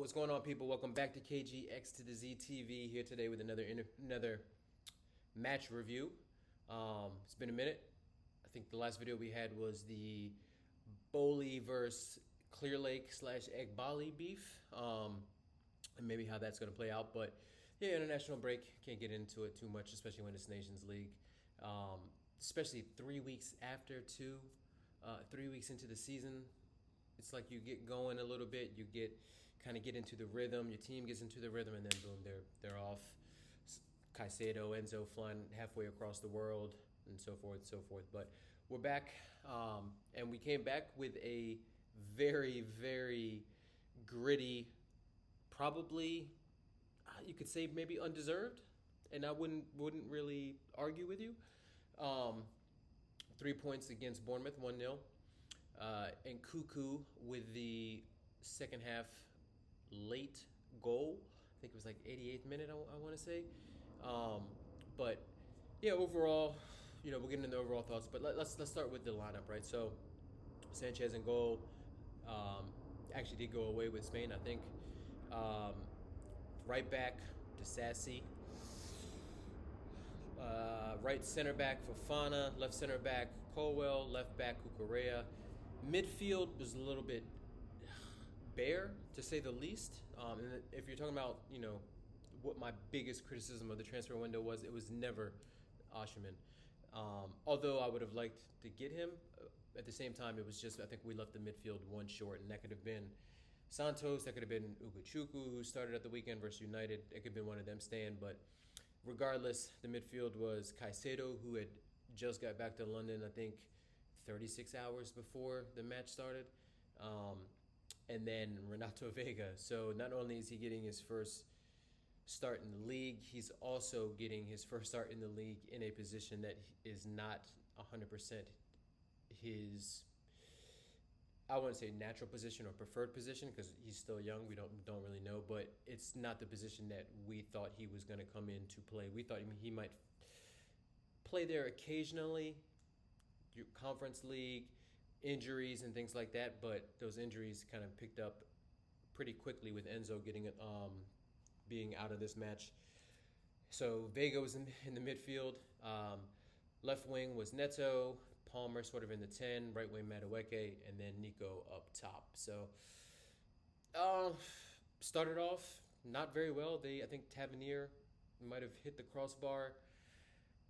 what's going on, people? Welcome back to KGX to the Z TV. Here today with another match review. It's been a minute. I think the last video we had was the Bowley versus Clear Lake / Egbali beef, and maybe how that's going to play out. But yeah, international break, can't get into it too much, especially when it's Nations League. Especially 3 weeks after 3 weeks into the season. It's like you get going a little bit, you kind of get into the rhythm, your team gets into the rhythm, and then boom, they're off. Caicedo, Enzo flying halfway across the world, and so forth, so forth. But we're back, and we came back with a very, very gritty, probably you could say maybe undeserved, and I wouldn't really argue with you. 3 points against Bournemouth, 1-0. Nkunkuuuuuuuuuuuu with the second half late goal. I think it was like 88th minute, I want to say. But yeah, overall, we'll get into the overall thoughts. But let's start with the lineup, right? So Sanchez in goal. Actually did go away with Spain, I think. Right back to Sassy. Right center back Fofana, left center back Colwell, left back Cucurella. Midfield was a little bit bare, to say the least. And if you're talking about, what my biggest criticism of the transfer window was, it was never Osherman. Although I would have liked to get him, at the same time, it was just, I think we left the midfield one short, and that could have been Santos, that could have been Nkunkuuuuuuuuuuu, who started at the weekend versus United. It could have been one of them staying, but regardless, the midfield was Caicedo, who had just got back to London, I think, 36 hours before the match started. And then Renato Vega. So not only is he getting his first start in the league, he's also getting his first start in the league in a position that is not 100% his, I wouldn't say natural position or preferred position, because he's still young. We don't really know, but it's not the position that we thought he was going to come in to play. We thought he might play there occasionally, Conference League, injuries and things like that, but those injuries kind of picked up pretty quickly with Enzo being out of this match. So Vega was in the midfield. Left wing was Neto, Palmer sort of in the 10, right wing Madueke, and then Nico up top. So started off not very well. I think Tavernier might have hit the crossbar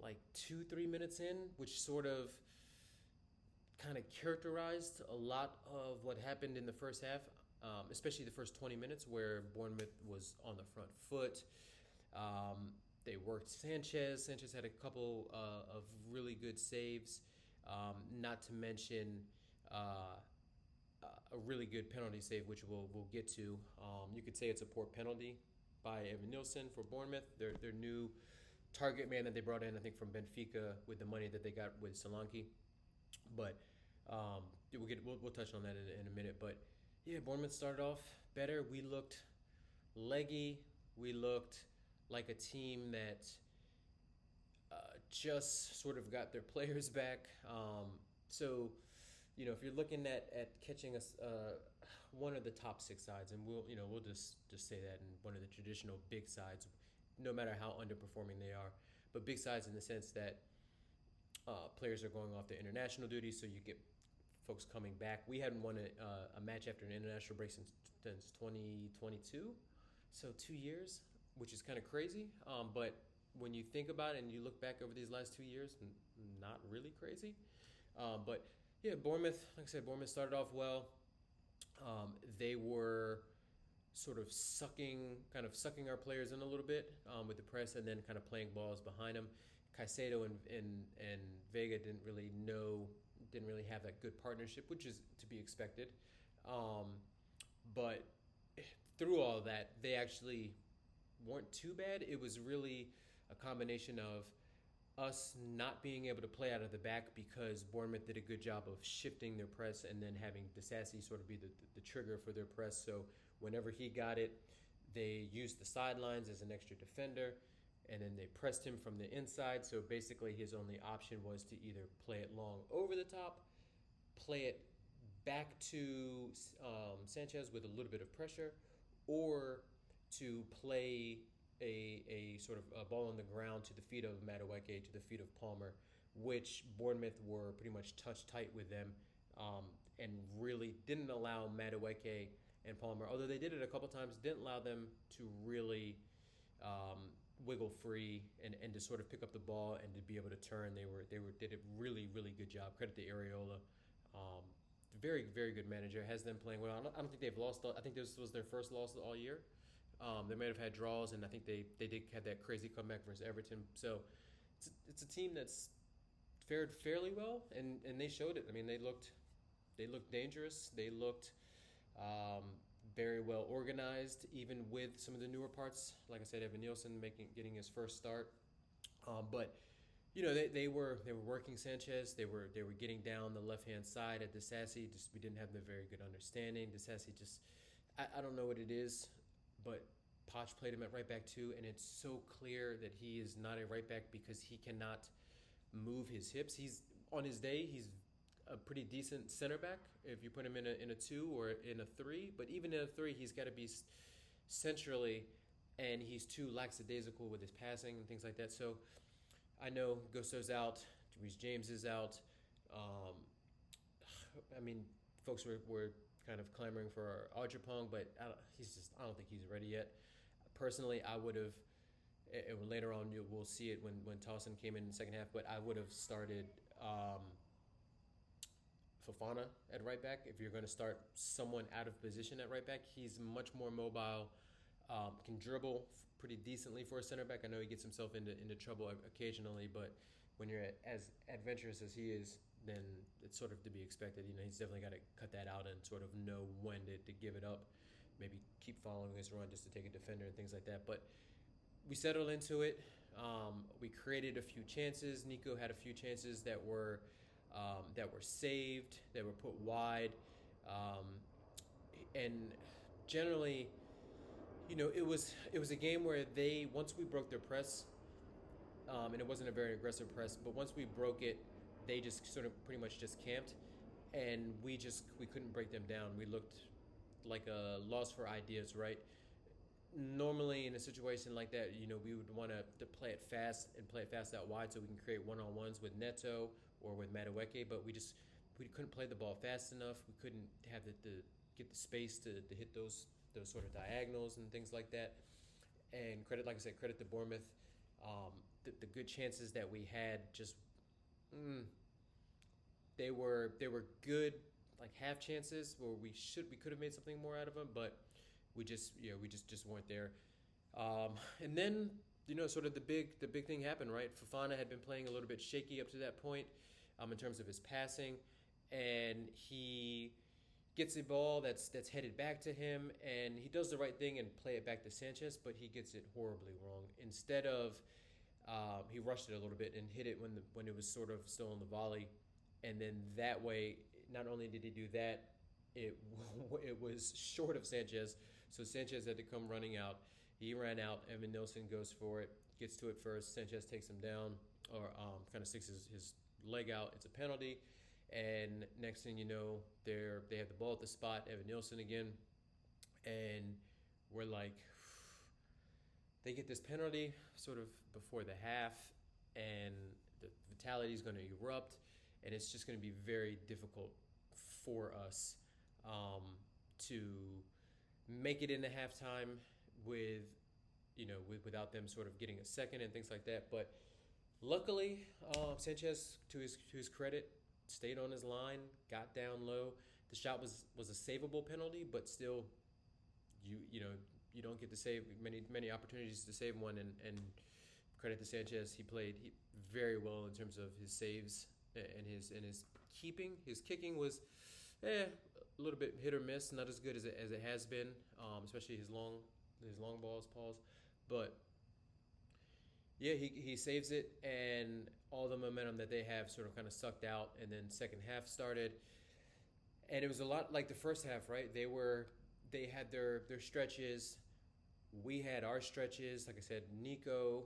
like 2-3 minutes in, which sort of kind of characterized a lot of what happened in the first half, especially the first 20 minutes where Bournemouth was on the front foot. They worked Sanchez. Sanchez had a couple of really good saves, not to mention a really good penalty save, which we'll get to. You could say it's a poor penalty by Evan Nilsson for Bournemouth. Their new target man that they brought in, I think, from Benfica with the money that they got with Solanke. But we'll touch on that in a minute. But yeah, Bournemouth started off better. We looked leggy. We looked like a team that just sort of got their players back. So, if you're looking at catching us one of the top 6 sides, and we'll just say that, in one of the traditional big sides, no matter how underperforming they are, but big sides in the sense that players are going off their international duties, so you get folks coming back. We hadn't won a match after an international break since 2022, so 2 years, which is kind of crazy. But when you think about it and you look back over these last 2 years, not really crazy. But yeah, Bournemouth, like I said, Bournemouth started off well. They were sort of sucking our players in a little bit with the press, and then kind of playing balls behind them. Caicedo and Vega didn't really have that good partnership, which is to be expected. But through all that, they actually weren't too bad. It was really a combination of us not being able to play out of the back because Bournemouth did a good job of shifting their press and then having Disasi sort of be the trigger for their press. So whenever he got it, they used the sidelines as an extra defender, and then they pressed him from the inside. So basically his only option was to either play it long over the top, play it back to Sanchez with a little bit of pressure, or to play a sort of a ball on the ground to the feet of Madueke, to the feet of Palmer, which Bournemouth were pretty much touch tight with them, um, and really didn't allow Madueke and Palmer, although they did it a couple times, didn't allow them to really wiggle free and to sort of pick up the ball and to be able to turn. They did a really good job. Credit to Areola. Um, very good manager. Has them playing well. I don't think they've lost. I think this was their first loss all year. They may have had draws, and I think they did have that crazy comeback versus Everton. So it's a team that's fared fairly well, and they showed it. I mean, they looked dangerous. They looked um, very well organized, even with some of the newer parts. Like I said, Evan Nielsen getting his first start, but you know they were working Sanchez. They were getting down the left hand side at Disasi. Just we didn't have the very good understanding. Disasi just I don't know what it is, but Poch played him at right back too, and it's so clear that he is not a right back because he cannot move his hips. He's on his day. He's a pretty decent center back if you put him in a two or in a three. But even in a three, he's got to be centrally, and he's too lackadaisical with his passing and things like that. So I know Gusto's out, Reece James is out. Um, I mean, folks were kind of clamoring for Arjapong, but I don't think he's ready yet. Personally, I would have. Later on, we'll see it when Towson came in the second half. But I would have started Fofana at right back. If you're going to start someone out of position at right back, he's much more mobile, can dribble pretty decently for a center back. I know he gets himself into trouble occasionally, but when you're as adventurous as he is, then it's sort of to be expected. You know, he's definitely got to cut that out and sort of know when to give it up. Maybe keep following his run just to take a defender and things like that. But we settled into it. We created a few chances. Nico had a few chances that were saved, that were put wide, and generally, you know, it was a game where once we broke their press, and it wasn't a very aggressive press, but once we broke it, they just sort of pretty much just camped, and we couldn't break them down. We looked like a loss for ideas, right? Normally in a situation like that, you know, we would want to play it fast and play it fast out wide so we can create one-on-ones with Neto or with Madueke, but we couldn't play the ball fast enough. We couldn't have the get the space to hit those sort of diagonals and things like that. And like I said, credit to Bournemouth. The good chances that we had they were good, like half chances where we could have made something more out of them, but we just weren't there. And then, you know, sort of the big thing happened, right? Fofana had been playing a little bit shaky up to that point, in terms of his passing, and he gets a ball that's headed back to him, and he does the right thing and play it back to Sanchez, but he gets it horribly wrong. Instead of he rushed it a little bit and hit it when it was sort of still on the volley, and then that way, not only did he do that, it was short of Sanchez, so Sanchez had to come running out. He ran out. Evan Nielsen goes for it, gets to it first. Sanchez takes him down, or kind of sticks his leg out. It's a penalty, and next thing you know, they have the ball at the spot. Evan Nielsen again, and we're like, they get this penalty sort of before the half, and the vitality is going to erupt, and it's just going to be very difficult for us to make it into halftime without them sort of getting a second and things like that. But luckily, Sanchez, to his credit, stayed on his line, got down low. The shot was a savable penalty, but still, you don't get to save many opportunities to save one. And credit to Sanchez, he played very well in terms of his saves and his keeping. His kicking was a little bit hit or miss, not as good as it has been, especially his long balls, Paul's. But yeah, he saves it, and all the momentum that they have sort of kind of sucked out, and then second half started, and it was a lot like the first half, right? They had their stretches, we had our stretches. Like I said, Nico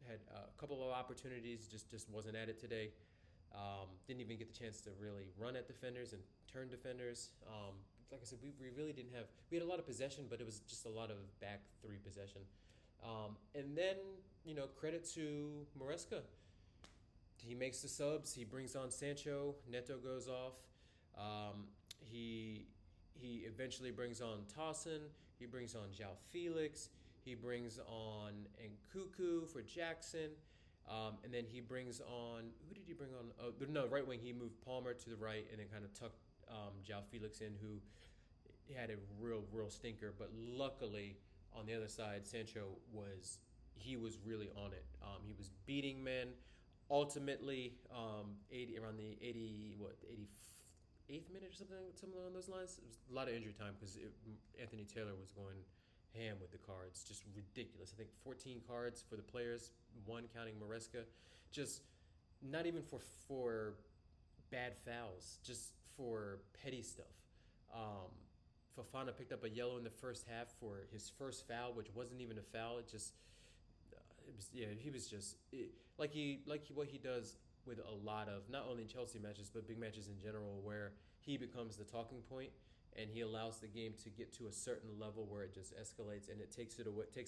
had a couple of opportunities, just wasn't at it today. Didn't even get the chance to really run at defenders and turn defenders. like I said, we really didn't have. We had a lot of possession, but it was just a lot of back three possession. And then credit to Maresca. He makes the subs. He brings on Sancho. Neto goes off. Um, he he eventually brings on Tossin. He brings on João Felix. He brings on Nkunku for Jackson. And then he brings on, who did he bring on? Oh, no, right wing. He moved Palmer to the right and then kind of tucked João Felix in, who had a real stinker. But luckily, on the other side, Sancho was really on it. He was beating men. Ultimately, 80 around the 88th minute or something along those lines. It was a lot of injury time because Anthony Taylor was going ham with the cards, just ridiculous. I think 14 cards for the players, one counting Maresca, just not even for bad fouls, just for petty stuff. Fofana picked up a yellow in the first half for his first foul, which wasn't even a foul. He was just what he does with a lot of not only Chelsea matches but big matches in general, where he becomes the talking point and he allows the game to get to a certain level where it just escalates and it takes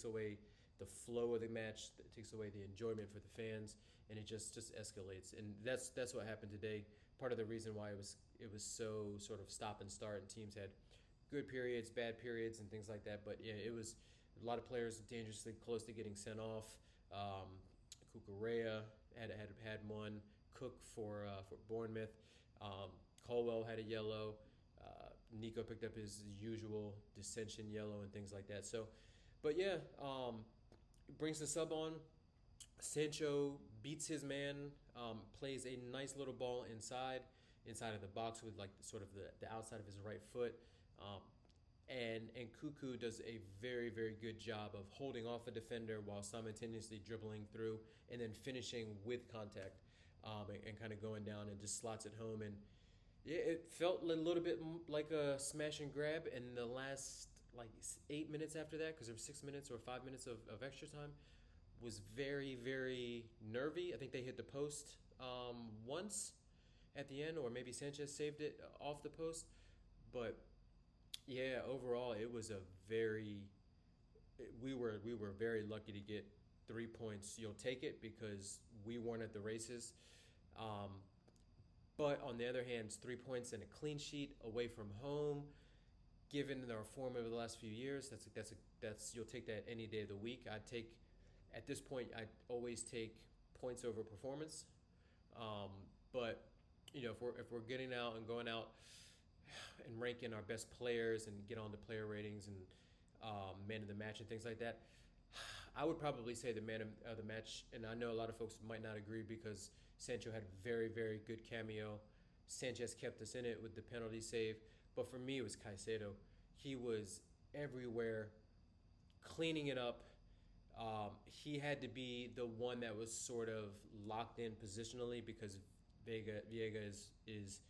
away the flow of the match, it takes away the enjoyment for the fans, and it just escalates. And that's what happened today. Part of the reason why it was so sort of stop and start, and teams had good periods, bad periods, and things like that. But yeah, it was a lot of players dangerously close to getting sent off. Cucurella had one. Cook for Bournemouth. Colwell had a yellow. Nico picked up his usual dissension yellow and things like that. So, but yeah, brings the sub on. Sancho beats his man. Plays a nice little ball inside of the box with like sort of the outside of his right foot. And Nkunku does a very good job of holding off a defender while simultaneously dribbling through and then finishing with contact, and kind of going down and just slots it home. And yeah, it felt a little bit like a smash and grab in the last like 8 minutes after that, because there were 6 minutes or 5 minutes of extra time. Was very nervy. I think they hit the post once at the end, or maybe Sanchez saved it off the post. But yeah, overall, it was we were very lucky to get 3 points. You'll take it because we weren't at the races. But on the other hand, it's 3 points and a clean sheet away from home. Given our form over the last few years, that's you'll take that any day of the week. At this point, I always take points over performance. But if we're getting out and going out and ranking our best players and get on the player ratings and man of the match and things like that, I would probably say the man of the match. And I know a lot of folks might not agree because Sancho had a very good cameo. Sanchez kept us in it with the penalty save. But for me, it was Caicedo. He was everywhere, cleaning it up. He had to be the one that was sort of locked in positionally because Viega is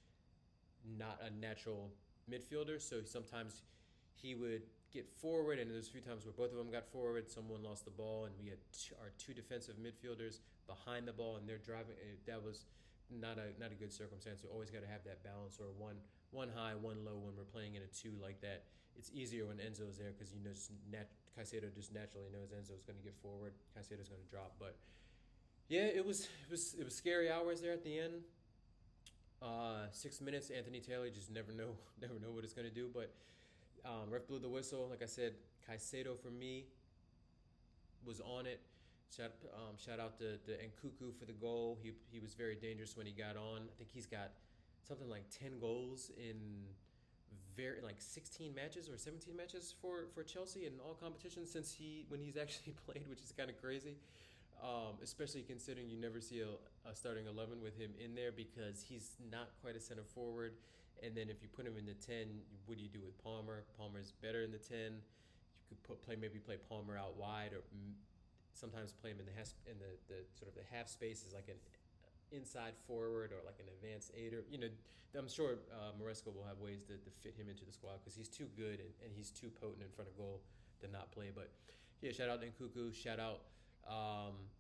not a natural midfielder. So sometimes he would get forward, and there's a few times where both of them got forward. Someone lost the ball, and we had our two defensive midfielders behind the ball, and they're driving. That was not a good circumstance. We always got to have that balance, or one high, one low when we're playing in a two like that. It's easier when Enzo's there because Caicedo just naturally knows Enzo's going to get forward. Caicedo's going to drop. But yeah, it was scary hours there at the end. 6 minutes, Anthony Taylor just never know what it's going to do. But ref blew the whistle. Like I said, Caicedo for me was on it. Shout out to Nkunku for the goal. He was very dangerous when he got on. I think he's got something like 10 goals in 16 matches or 17 matches for Chelsea in all competitions when he's actually played, which is kind of crazy. Especially considering you never see a starting 11 with him in there because he's not quite a center forward. And then if you put him in the 10, what do you do with Palmer? Palmer's better in the 10. You could play Palmer out wide, or sometimes play him in the sort of the half space as like an inside forward or like an advanced aider. I'm sure Maresca will have ways to fit him into the squad because he's too good and he's too potent in front of goal to not play. But yeah, shout out to Nkunku. Shout out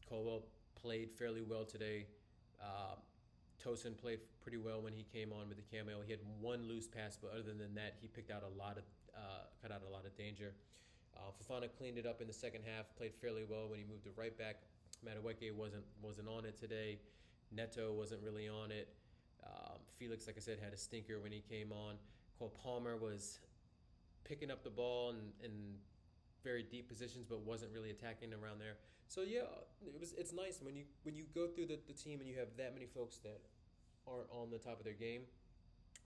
Colwell, played fairly well today. Tosin played pretty well when he came on with the cameo. He had one loose pass, but other than that, he picked out cut out a lot of danger. Fofana cleaned it up in the second half, played fairly well when he moved to right back. Madueke wasn't on it today. Neto wasn't really on it. Felix, like I said, had a stinker when he came on. Cole Palmer was picking up the ball in very deep positions, but wasn't really attacking around there. So yeah, it's nice when you go through the team and you have that many folks that aren't on the top of their game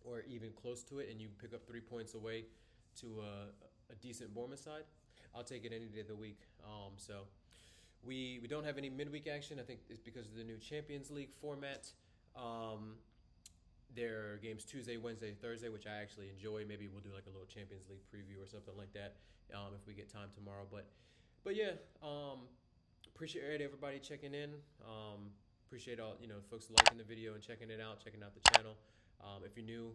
or even close to it, and you pick up 3 points away to a decent Bournemouth side. I'll take it any day of the week. So we don't have any midweek action. I think it's because of the new Champions League format. There are games Tuesday, Wednesday, Thursday, which I actually enjoy. Maybe we'll do like a little Champions League preview or something like that if we get time tomorrow. But yeah, appreciate everybody checking in. Appreciate all folks liking the video and checking it out, checking out the channel. If you're new,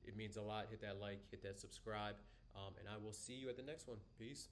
it means a lot. Hit that like, hit that subscribe, and I will see you at the next one. Peace.